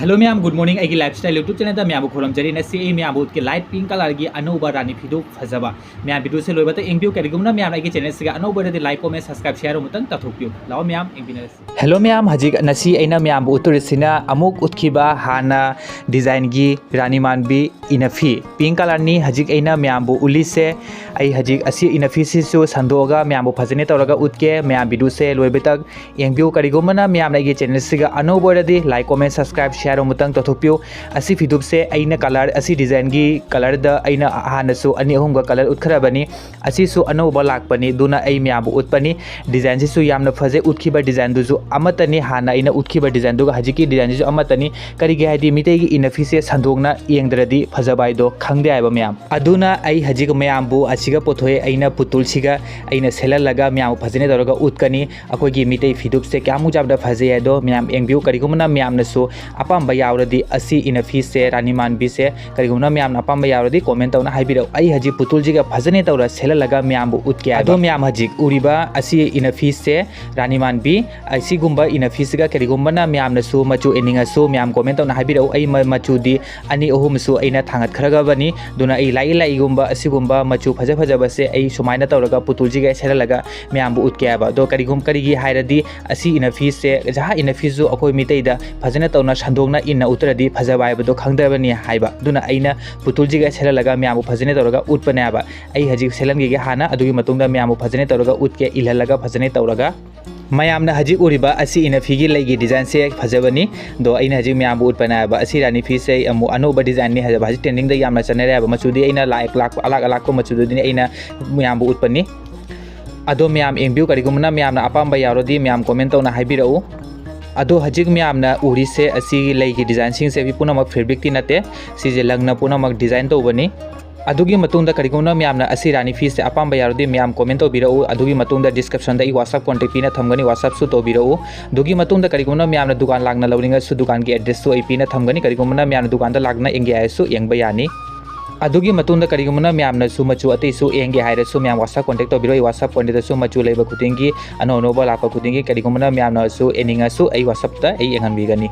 Hello ma'am good morning आई lifestyle YouTube channel ma'am खुरमजरी नसी मैम के लाइट पिंक कलर की अनौब रानी फिदू फजब मैम वीडियो से लोब इंग्यू करीगुमना मैम आई चैनल से अनौब लाइक कमेंट सब्सक्राइब शेयर मुतंग तथोक्यू लाओ मैम इंग्बिनरसी हेलो मैम हजिक नसी अना मैम उतरसिना अमुक उतखिबा हाना डिजाइन की रानी मानबी इनफी पिंक कलर नी हजिक अना मैम उलीसे आई हजिक असी इनफी सिसु संदोगा मैम फजने तौरगा उतके मैम वीडियो से लोब तक इंग्यू करीगुमना मैम आई चैनल से अनौब लाइक कमेंट सब्सक्राइब शेयर मुतंग तथोक्यू असी फिदुब से अना कलर असी डिजाइन की कलर द अना हानसु अनी अहुम कलर उतखरबनी असीसु अनौब लाकपनी दुना आई मैम उतपनी डिजाइन सिसु यामना फजे उतखिबा डिजाइन दुजु अमतनी हाना अना उतखिबा डिजाइन दुगा हजिकी डिजाइन सिसु अमतनी करिगे हाइदि मितेगी इनफी से संदोगना येंगद्रदि फजबाइदो खंगदे आइबा मैम अदुना आई हजिक मैम बु असिगा पोथोए अना पुतुल सिगा अना सेललगा मैम फजने तौरगा उतकनी अखोगी मिते फिदुब से क्यामु जाबदा फजे आइदो मैम एंग्यू करिगुमना मैम नसु अपाम यावरदी असी इनफी से रानी मानबी से करिगुमना मैम अपाम यावरदी कमेंट तौना हाइबिरो आई हजिक पुतुल जिगा फजने तौरा सेललगा मैम उतके आदो मैम हजिक उरिबा असी इनफी से रानी मानबी असी गुम्बा इनफी से करिगुमना मैम नसु मचु एनिंगसु मैम कमेंट तौना हाइबिरो आई मचुदी अनी अहुमसु अइना थांगत खरगबनी दुना आई लाई गुम्बा असी गुम्बा मचु फज फजबसे आई सुमाइना तौरगा पुतुल जिगा सेललगा मैम उतके आबा दो करिगुम करिगी हाइरदी असी इनफी से जहा इनफी जो अखोय मितेदा फजने तौना संदोगना इन उतरदी फजबाइबदो खंगदबनी हाइबा दुना अइना पुतुलजिगा सेललगा म्यामु फजने तौरगा उतपने आबा आई हजिक सेलनगे हाना अदुगी मतुंगदा म्यामु फजने तौरगा उतके इलहलगा फजने तौरगा मैमना हजिक उरिबा असी इनफीगी लैगी डिजाइन से फजबनी दो अइना हजिक म्यामु उतपनाबा असी रानी फी से अमु अनोबा डिजाइन नि हजबा हजिक ट्रेंडिंग दा यामना चनरेबा मचुदी अइना लाइक लाक अलग अलग को मचुदी अइना म्यामु उतपनी अदो म्याम एंग्यू करिगुमना म्यामना अपाम्बा यारोदी म्याम कमेंट तौना हाइबिरऊ अदो हजिक म्यामना उरी से असी लैगी डिजाइन सिंग से भी पुनमक फैब्रिक ती नते सिजे लंगना पुनमक डिजाइन तौबनी अदुगी मतुंगदा करिगुमना म्यामना असी रानी फी से अपाम्बा यारोदी म्याम कमेंट तौबिरऊ अदुगी मतुंगदा डिस्क्रिप्शन दा व्हाट्सएप कांटेक्ट पीना थमगनी व्हाट्सएप सु तौबिरऊ दुगी मतुंगदा करिगुमना म्यामना दुकान लागना लौरिंगा सु दुकान की एड्रेस सु पीना थमगनी करिगुमना म्यामना दुकान दा लागना एंगे आयसु यंगबा यानी अदुगी मतुंगदा करिगुमना म्यामना सु मचु अतैसु एंगे हाइरसु म्याम व्हाट्सएप कांटेक्ट तौबिरो व्हाट्सएप कांटेक्ट सु मचु लेबा खुदिंगी अनो अनोबा लापा खुदिंगी करिगुमना म्यामना सु एनिंगा सु आई व्हाट्सएप ता आई एंगनबिगनी।